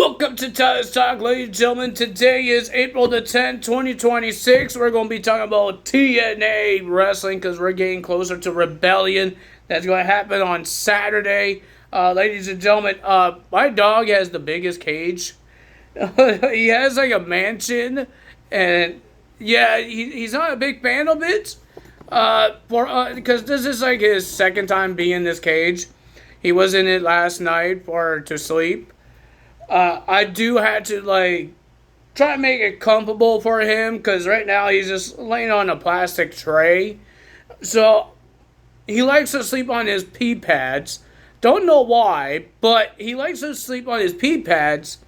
Welcome to Tyler's Talk, ladies and gentlemen. Today is April the 10th, 2026. We're going to be talking about TNA wrestling because we're getting closer to Rebellion. That's going to happen on Saturday. Ladies and gentlemen, my dog has the biggest cage. He has like a mansion, and yeah, he's not a big fan of it. Because this is like his second time being in this cage. He was in it last night to sleep. I do have to try to make it comfortable for him because right now he's just laying on a plastic tray. So he likes to sleep on his pee pads. Don't know why, but he likes to sleep on his pee pads.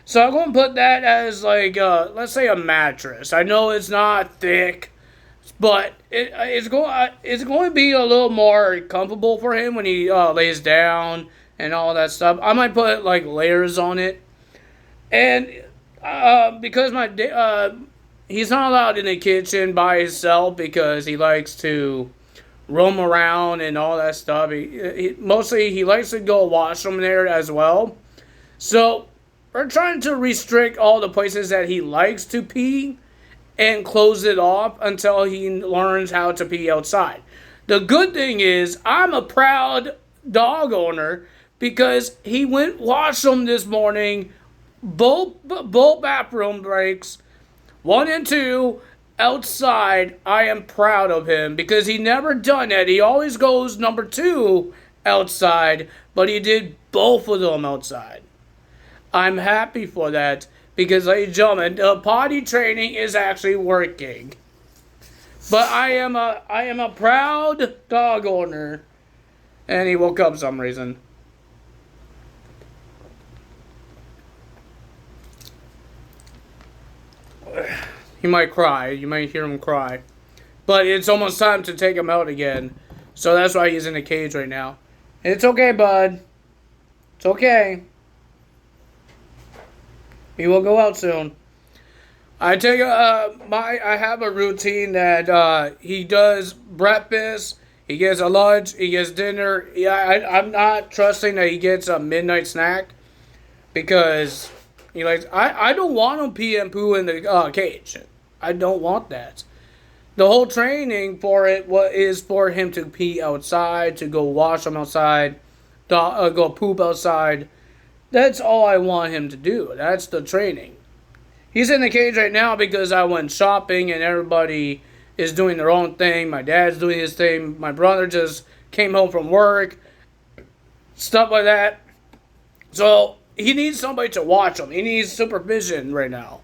So I'm going to put that as let's say a mattress. I know it's not thick, but it's going to be a little more comfortable for him when he lays down and all that stuff. I might put layers on it, and because he's not allowed in the kitchen by himself because he likes to roam around and all that stuff. Mostly he likes to go washroom there as well. So we're trying to restrict all the places that he likes to pee and close it off until he learns how to pee outside. The good thing is I'm a proud dog owner because he went washroom this morning, both bathroom breaks, 1 and 2, outside. I am proud of him because he never done that. He always goes number 2 outside, but he did both of them outside. I'm happy for that because, ladies and gentlemen, the potty training is actually working. But I am a proud dog owner, and he woke up for some reason. He might cry. You might hear him cry. But it's almost time to take him out again. So that's why he's in the cage right now. It's okay, bud. It's okay. He will go out soon. I have a routine that he does breakfast, he gets a lunch, he gets dinner. Yeah, I'm not trusting that he gets a midnight snack because I don't want him pee and poo in the cage. I don't want that. The whole training for it is for him to pee outside, to go wash him outside, go poop outside. That's all I want him to do. That's the training. He's in the cage right now because I went shopping and everybody is doing their own thing. My dad's doing his thing. My brother just came home from work. Stuff like that. So he needs somebody to watch him. He needs supervision right now.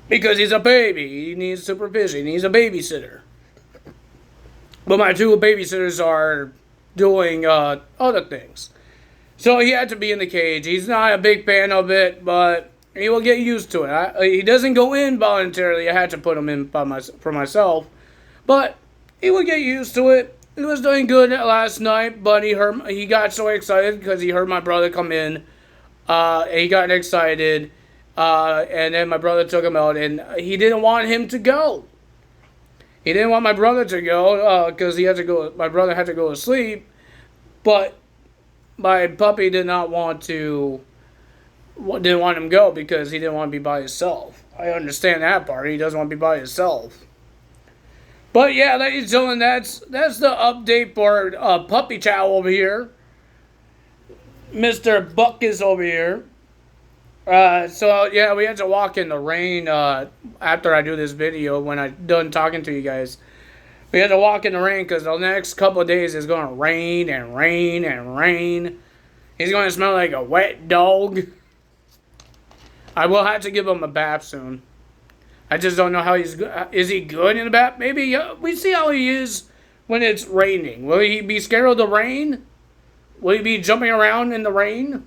Because he's a baby. He needs supervision. He needs a babysitter. But my 2 babysitters are doing other things. So he had to be in the cage. He's not a big fan of it, but he will get used to it. He doesn't go in voluntarily. I had to put him in for myself. But he will get used to it. He was doing good last night, but he got so excited because he heard my brother come in. He got excited, and then my brother took him out, and he didn't want him to go. He didn't want my brother to go because my brother had to go to sleep, but my puppy didn't want him to go because he didn't want to be by himself. I understand that part. He doesn't want to be by himself. But yeah, ladies and gentlemen, that's the update for Puppy Chow over here. Mr. Buck is over here. So yeah, we had to walk in the rain after I do this video when I'm done talking to you guys. We had to walk in the rain because the next couple of days is going to rain and rain and rain. He's going to smell like a wet dog. I will have to give him a bath soon. I just don't know how he's good. Is he good in the bath? Maybe. We see how he is when it's raining. Will he be scared of the rain? Will he be jumping around in the rain?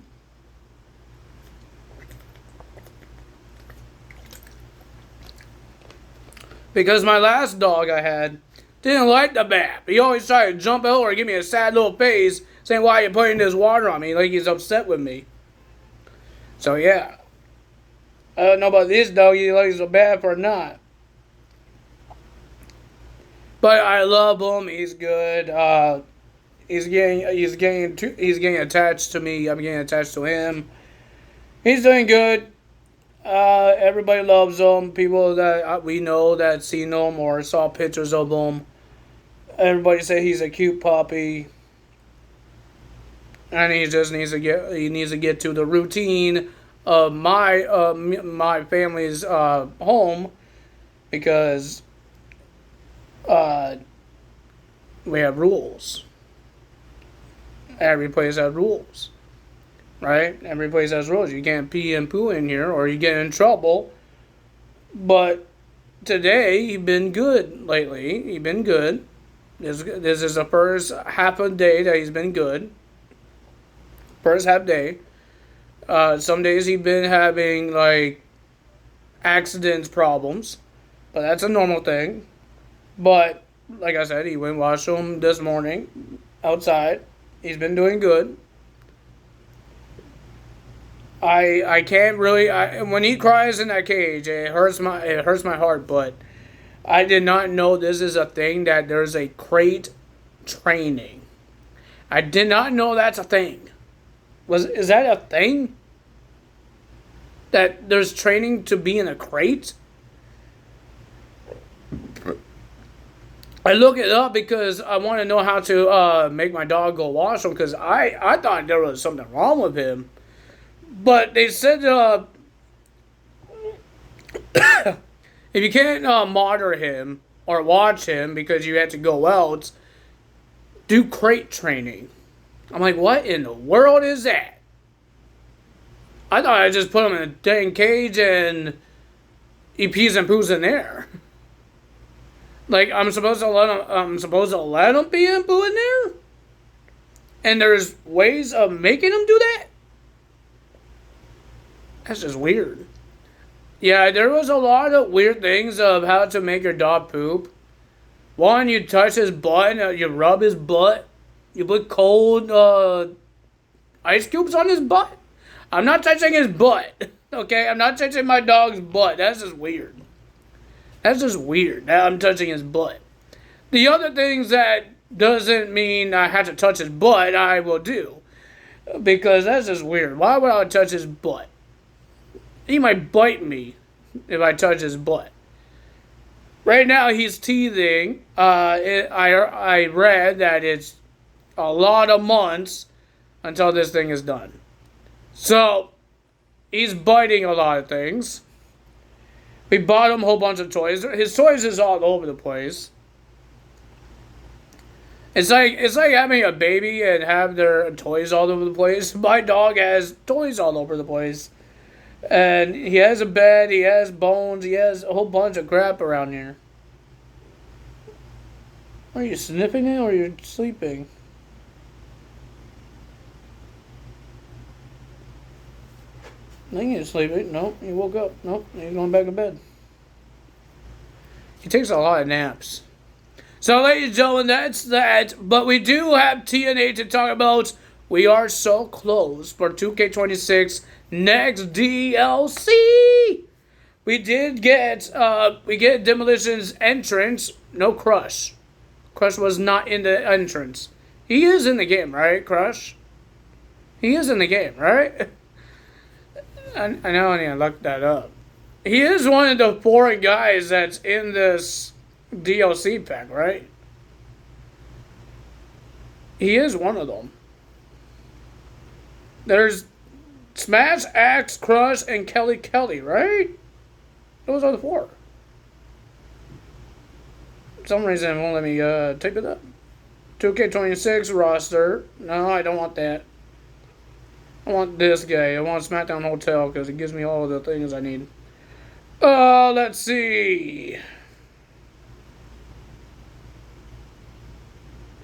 Because my last dog I had didn't like the bath. He always tried to jump out or give me a sad little face saying, "Why are you putting this water on me?" Like he's upset with me. So yeah. I don't know about this dog, he likes the bath or not. But I love him. He's good. He's getting attached to me. I'm getting attached to him. He's doing good. Everybody loves him. People that we know that seen him or saw pictures of him. Everybody say he's a cute puppy, and he just needs to get to the routine of my family's home because uh, we have rules. Every place has rules, right? Every place has rules. You can't pee and poo in here, or you get in trouble. But today, he's been good lately. He's been good. This is the first half a day that he's been good. First half day. Some days he's been having like accidents problems, but that's a normal thing. But like I said, he went and washed him this morning outside. He's been doing good. I can't really when he cries in that cage, it hurts my heart. But I did not know this is a thing that there's a crate training. I did not know that's a thing. Is that a thing? That there's training to be in a crate? I look it up because I want to know how to make my dog go wash him because I thought there was something wrong with him. But they said if you can't monitor him or watch him because you have to go out, do crate training. I'm like, what in the world is that? I thought I just put him in a dang cage and he pees and poos in there. Like I'm supposed to let him pee and poo in there? And there's ways of making him do that? That's just weird. Yeah, there was a lot of weird things of how to make your dog poop. One, you touch his butt, you rub his butt, you put cold ice cubes on his butt. I'm not touching his butt, okay? I'm not touching my dog's butt. That's just weird. That's just weird that I'm touching his butt. The other things that doesn't mean I have to touch his butt, I will do. Because that's just weird. Why would I touch his butt? He might bite me if I touch his butt. Right now he's teething. I read that it's a lot of months until this thing is done. So, he's biting a lot of things. We bought him a whole bunch of toys. His toys is all over the place. It's like having a baby and have their toys all over the place. My dog has toys all over the place. And he has a bed, he has bones, he has a whole bunch of crap around here. Are you sniffing it or are you sleeping? I think he's sleeping. Nope, he woke up. Nope, he's going back to bed. He takes a lot of naps. So, ladies and gentlemen, that's that. But we do have TNA to talk about. We are so close for 2K26 next DLC. We did get Demolition's entrance. No Crush. Crush was not in the entrance. He is in the game, right, Crush? He is in the game, right? I know I need to look that up. He is one of the 4 guys that's in this DLC pack, right? He is one of them. There's Smash, Axe, Crush, and Kelly, right? Those are the 4. For some reason it won't let me type it up. 2K26 roster. No, I don't want that. I want this guy. I want SmackDown Hotel because it gives me all the things I need. Let's see.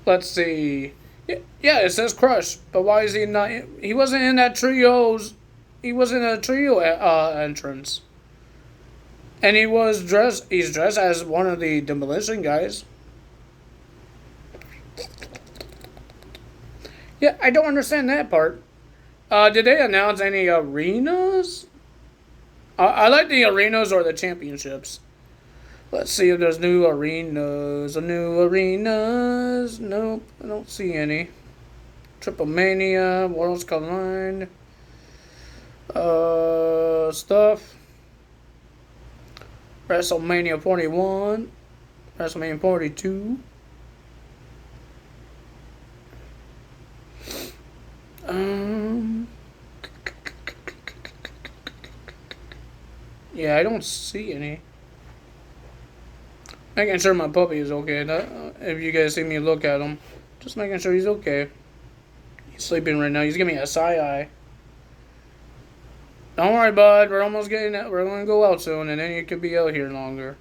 Let's see. Yeah, it says Crush, but why is he not? He wasn't in that trios. He wasn't in a trio entrance. And he was dressed. He's dressed as one of the Demolition guys. Yeah, I don't understand that part. Did they announce any arenas? I like the arenas or the championships. Let's see if there's new arenas. Nope, I don't see any. Triple Mania, Worlds Collide. Stuff. WrestleMania 41. WrestleMania 42. Yeah, I don't see any. Making sure my puppy is okay. If you guys see me look at him, just making sure he's okay. He's sleeping right now. He's giving me a side eye. Don't worry, bud. We're almost getting out. We're going to go out soon, and then you could be out here longer.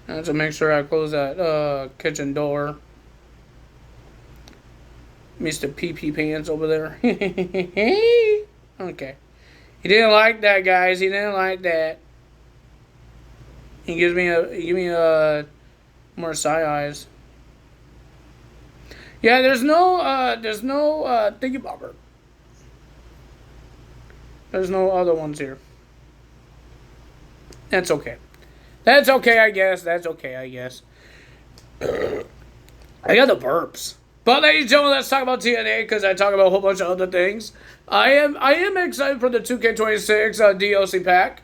I have to make sure I close that kitchen door. Mr. Pee-Pee Pants over there. Okay. He didn't like that, guys. He didn't like that. He gives me more side eyes. Yeah, there's no thingy bobber. There's no other ones here. That's okay. That's okay, I guess. That's okay, I guess. I got the burps. But ladies and gentlemen, let's talk about TNA because I talk about a whole bunch of other things. I am excited for the 2K26 DLC pack.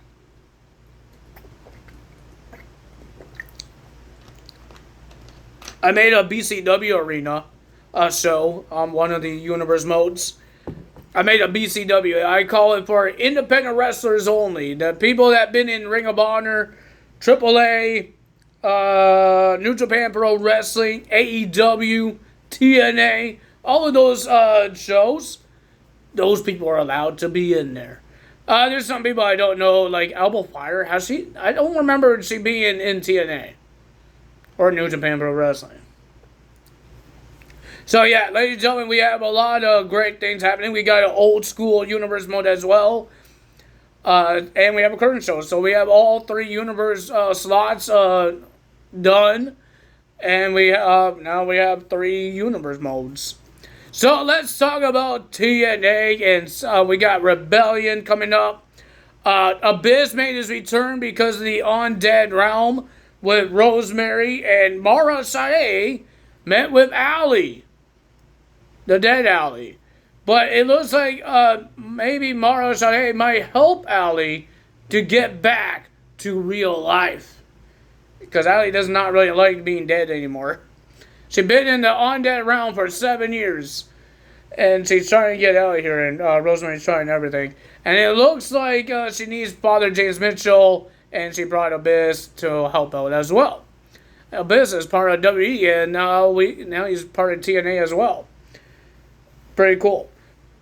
I made a BCW arena show on one of the universe modes. I made a BCW. I call it for independent wrestlers only. The people that been in Ring of Honor, AAA, New Japan Pro Wrestling, AEW, TNA, all of those shows, those people are allowed to be in there. There's some people I don't know, like Elbow Fire. Has she? I don't remember she being in TNA or New Japan Pro Wrestling. So yeah, ladies and gentlemen, we have a lot of great things happening. We got an old school universe mode as well. And we have a current show. So we have all 3 universe slots done. And we now we have 3 universe modes. So let's talk about TNA. And we got Rebellion coming up. Abyss made his return because of the Undead Realm with Rosemary. And Mara Sae met with Ali. The Dead Ali. But it looks like maybe Mara Sae might help Ali to get back to real life. Because Ali does not really like being dead anymore. She's been in the undead realm for 7 years. And she's trying to get out of here. And Rosemary's trying everything. And it looks like she needs Father James Mitchell. And she brought Abyss to help out as well. Abyss is part of WWE. And now he's part of TNA as well. Pretty cool.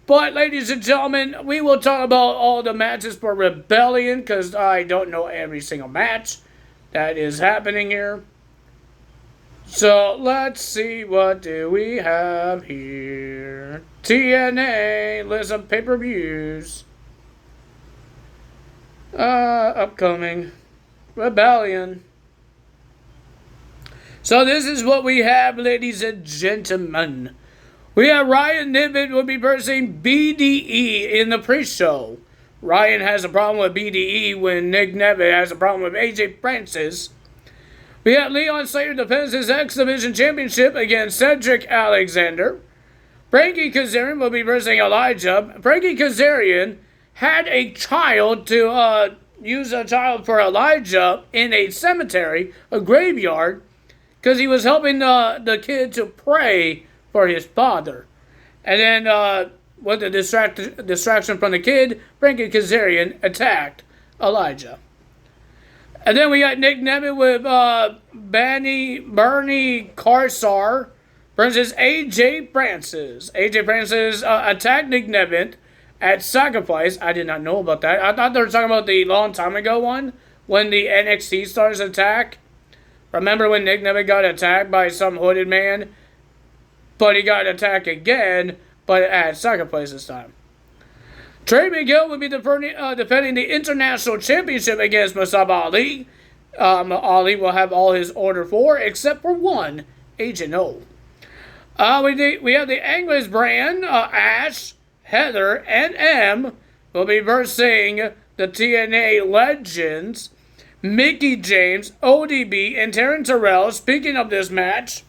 But, ladies and gentlemen, we will talk about all the matches for Rebellion, because I don't know every single match that is happening here. So, let's see, what do we have here? TNA, list of pay-per-views. Upcoming. Rebellion. So, this is what we have, ladies and gentlemen. We have Ryan Niven will be versing BDE in the pre-show. Ryan has a problem with BDE when Nick Neville has a problem with AJ Francis. We have Leon Slater defends his X Division Championship against Cedric Alexander. Frankie Kazarian will be versing Elijah. Frankie Kazarian had a child to use a child for Elijah in a cemetery, a graveyard, because he was helping the kid to pray for his father. And then, with the distraction from the kid, Frankie Kazarian attacked Elijah. And then we got Nick Neville with Bernie Karsar versus AJ Francis. AJ Francis attacked Nick Neville at Sacrifice. I did not know about that. I thought they were talking about the long time ago one, when the NXT stars attack. Remember when Nick Neville got attacked by some hooded man? But he got attacked again, but at Sacrifice this time. Trey Miguel will be defending the International Championship against Mustafa Ali. Ali will have all his Order 4, except for one, Agent O. We have the English brand, Ash, Heather, and M will be versing the TNA Legends, Mickey James, ODB, and Taryn Terrell. Speaking of this match,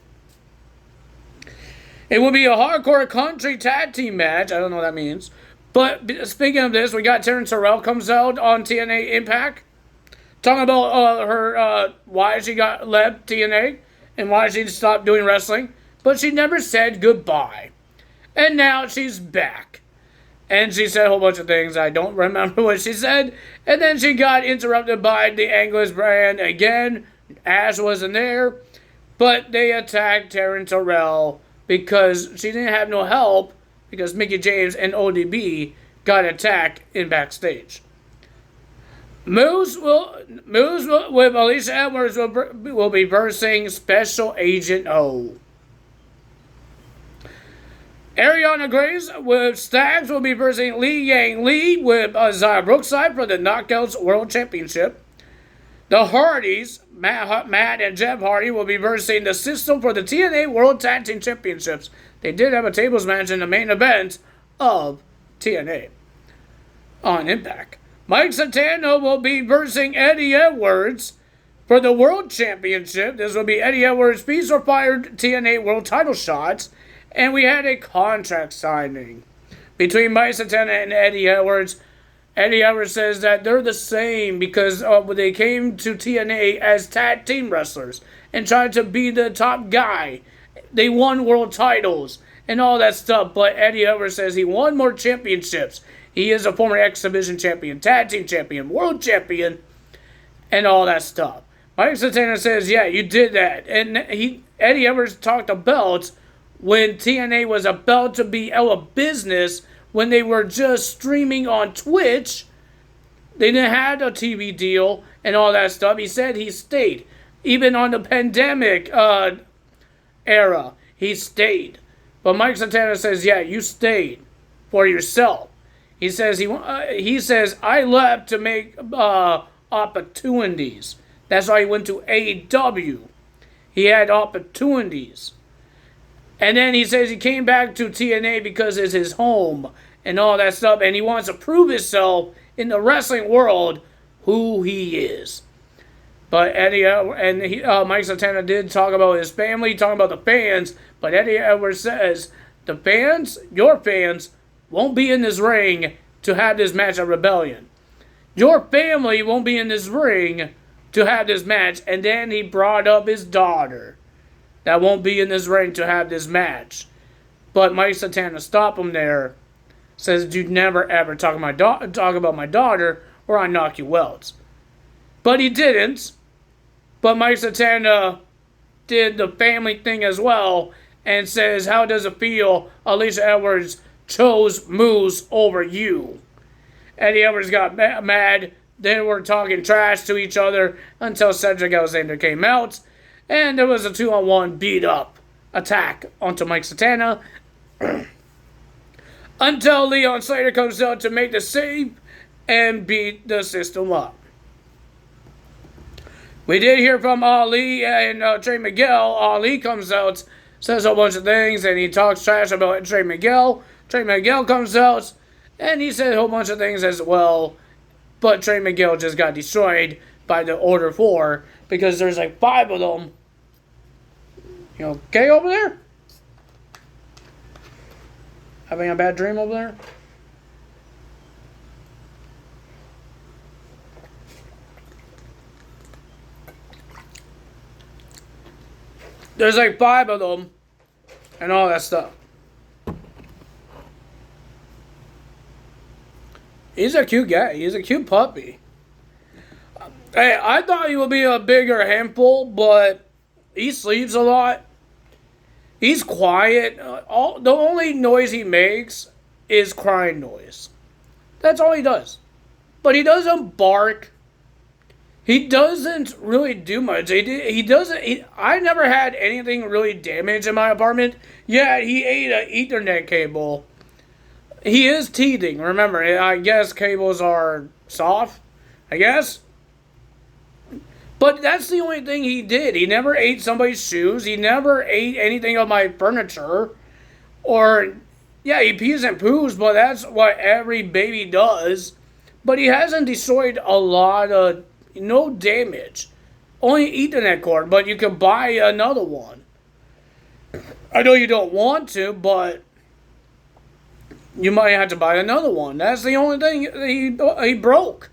it will be a hardcore country tag team match. I don't know what that means. But speaking of this, we got Terrence Terrell comes out on TNA Impact, talking about her why she got left TNA and why she stopped doing wrestling, but she never said goodbye. And now she's back. And she said a whole bunch of things. I don't remember what she said. And then she got interrupted by the English brand again. Ash wasn't there. But they attacked Terrence Terrell because she didn't have no help because Mickie James and ODB got attacked in backstage. Moose with Alicia Edwards will be versing Special Agent O. Ariana Grace with Staggs will be versing Li Yang Lee with Zaya Brookside for the Knockouts World Championship. The Hardys, Matt and Jeff Hardy, will be versing the System for the TNA World Tag Team Championships. They did have a tables match in the main event of TNA on Impact. Mike Santana will be versing Eddie Edwards for the World Championship. This will be Eddie Edwards' Peace or Fire TNA World title shots. And we had a contract signing between Mike Santana and Eddie Edwards. Eddie Edwards says that they're the same because they came to TNA as tag team wrestlers and tried to be the top guy. They won world titles and all that stuff. But Eddie Edwards says he won more championships. He is a former X Division champion, tag team champion, world champion, and all that stuff. Mike Santana says, yeah, you did that. And Eddie Edwards talked about when TNA was about to be out of business, when they were just streaming on Twitch. They didn't have a TV deal and all that stuff. He said he stayed. Even on the pandemic era, he stayed. But Mike Santana says, yeah, you stayed for yourself. He says I left to make opportunities. That's why he went to AEW. He had opportunities. And then he says he came back to TNA because it's his home and all that stuff. And he wants to prove himself in the wrestling world who he is. But Mike Santana did talk about his family, talking about the fans. But Eddie Edwards says the fans, your fans, won't be in this ring to have this match at Rebellion. Your family won't be in this ring to have this match. And then he brought up his daughter that won't be in this ring to have this match. But Mike Santana stopped him there. Says, you'd never ever talk about my daughter or I knock you out. But he didn't. But Mike Santana did the family thing as well. And says, how does it feel Alicia Edwards chose Moose over you? Eddie Edwards got mad. They were talking trash to each other until Cedric Alexander came out. And there was a 2-on-1 beat-up attack onto Mike Santana. Until Leon Slater comes out to make the save and beat the system up. We did hear from Ali and Trey Miguel. Ali comes out, says a whole bunch of things, and he talks trash about Trey Miguel. Trey Miguel comes out, and he said a whole bunch of things as well. But Trey Miguel just got destroyed by the Order 4 because there's like 5 of them. You okay over there? Having a bad dream over there? There's like 5 of them and all that stuff. He's a cute guy. He's a cute puppy. Hey, I thought he would be a bigger handful, but he sleeps a lot. He's quiet. The only noise he makes is crying noise. That's all he does. But he doesn't bark. He doesn't really do much. I never had anything really damaged in my apartment. Yeah, he ate an Ethernet cable. He is teething. Remember, I guess cables are soft. I guess. But that's the only thing he did. He never ate somebody's shoes. He never ate anything of my furniture. Or, yeah, he pees and poos, but that's what every baby does. But he hasn't destroyed a lot of, no damage. Only Ethernet cord, but you can buy another one. I know you don't want to, but you might have to buy another one. That's the only thing he broke.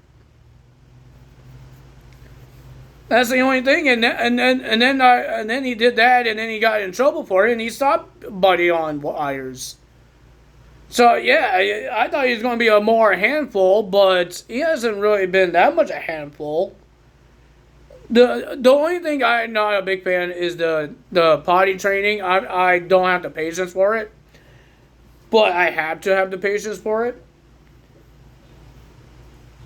That's the only thing, and then he did that, and then he got in trouble for it, and he stopped Buddy on wires. So yeah, I thought he was going to be a more handful, but he hasn't really been that much a handful. The only thing I'm not a big fan is the potty training. I don't have the patience for it, but I have to have the patience for it.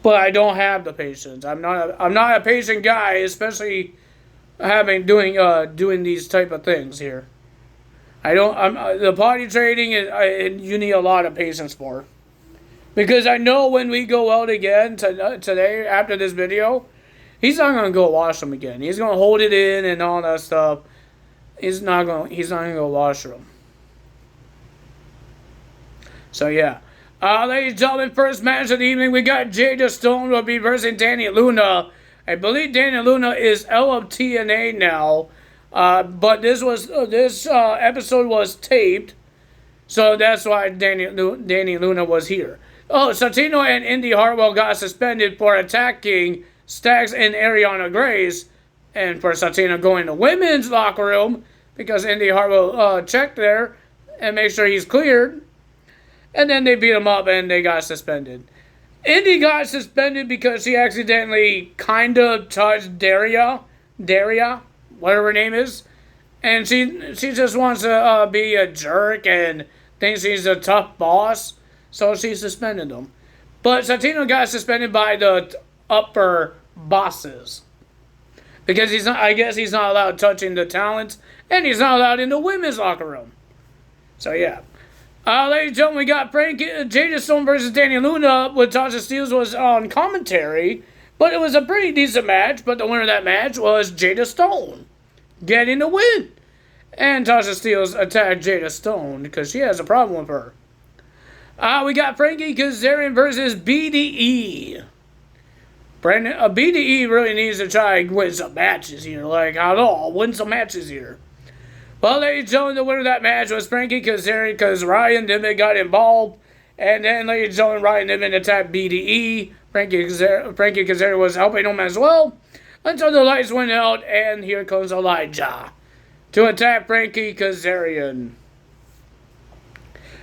But I don't have the patience. I'm not a patient guy, especially doing these type of things here. The potty training you need a lot of patience for, because I know when we go out again today after this video, he's not gonna go wash them again. He's gonna hold it in and all that stuff. He's not gonna go wash them. So yeah. Ladies and gentlemen, first match of the evening, we got Jada Stone will be versus Dani Luna. I believe Dani Luna is L of TNA now, but this episode was taped, so that's why Dani Luna was here. Oh, Santino and Indy Hartwell got suspended for attacking Stacks and Ariana Grace, and for Santino going to women's locker room because Indy Hartwell checked there and make sure he's cleared. And then they beat him up and they got suspended. Indy got suspended because she accidentally kind of touched Daria, whatever her name is. And she just wants to be a jerk and thinks she's a tough boss. So she suspended him. But Santino got suspended by the upper bosses. Because I guess he's not allowed touching the talent. And he's not allowed in the women's locker room. So yeah. Ladies and gentlemen, we got Jada Stone versus Dani Luna with Tasha Steelz was on commentary, but it was a pretty decent match, but the winner of that match was Jada Stone, getting the win. And Tasha Steelz attacked Jada Stone because she has a problem with her. We got Frankie Kazarian versus BDE. BDE really needs to try and win some matches here, win some matches here. Well, ladies and gentlemen, the winner of that match was Frankie Kazarian because Ryan Niven got involved. And then, ladies and gentlemen, Ryan Niven attacked BDE. Frankie Kazarian was helping him as well. Until the lights went out, and here comes Elijah to attack Frankie Kazarian.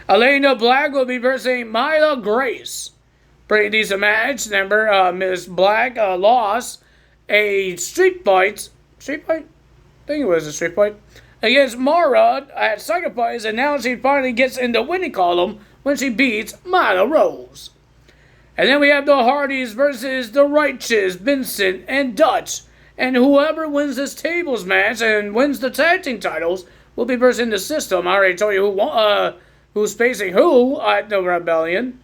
Elena Black will be versing Myla Grace. Pretty decent match. Remember, Miss Black lost a street fight. Street fight? I think it was a street fight. Against Mara at Sacrifice, and now she finally gets in the winning column when she beats Myla Rose. And then we have the Hardys versus the Righteous, Vincent and Dutch. And whoever wins this tables match and wins the tag team titles will be versing the System. I already told you who's facing who at the Rebellion.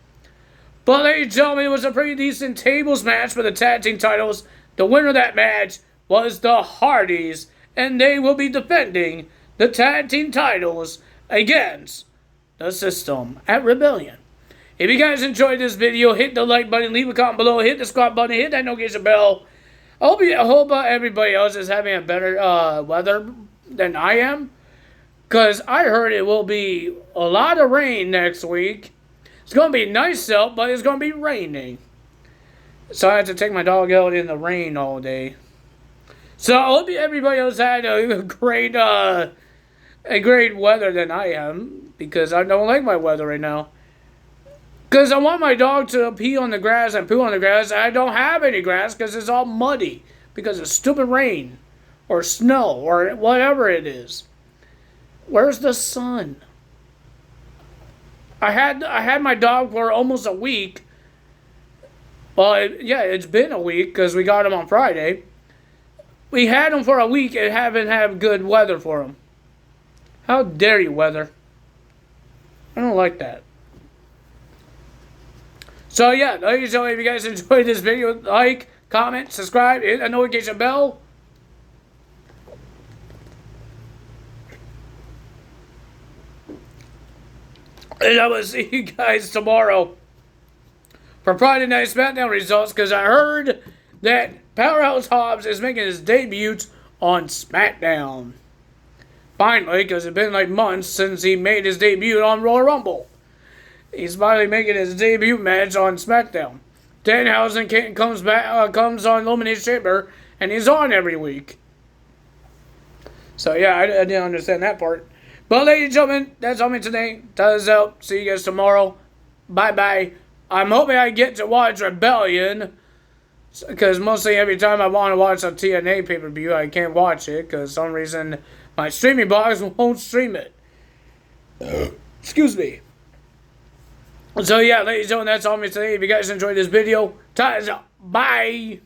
But ladies and gentlemen, it was a pretty decent tables match for the tag team titles. The winner of that match was the Hardys, and they will be defending the tag team titles against the System at Rebellion. If you guys enjoyed this video, hit the like button, leave a comment below, hit the subscribe button, hit that notification bell. I hope everybody else is having a better weather than I am, because I heard it will be a lot of rain next week. It's going to be nice out, but it's going to be raining. So I have to take my dog out in the rain all day. So I hope everybody else had a great weather than I am, because I don't like my weather right now. Because I want my dog to pee on the grass and poo on the grass. I don't have any grass because it's all muddy because of stupid rain or snow or whatever it is. Where's the sun? I had my dog for almost a week. Well, it's been a week because we got him on Friday. We had him for a week and haven't had good weather for him. How dare you, weather? I don't like that. So yeah, ladies and gentlemen, if you guys enjoyed this video, like, comment, subscribe, hit the notification bell. And I will see you guys tomorrow for Friday Night SmackDown results, because I heard that Powerhouse Hobbs is making his debut on SmackDown. Finally, because it's been like months since he made his debut on Royal Rumble. He's finally making his debut match on SmackDown. Danhausen comes on Elimination Chamber, and he's on every week. So yeah, I didn't understand that part. But ladies and gentlemen, that's all me today. Does out. See you guys tomorrow. Bye bye. I'm hoping I get to watch Rebellion, because mostly every time I want to watch a TNA pay-per-view, I can't watch it because some reason my streaming box won't stream it. Excuse me. So yeah, ladies and gentlemen, that's all me today. If you guys enjoyed this video, bye.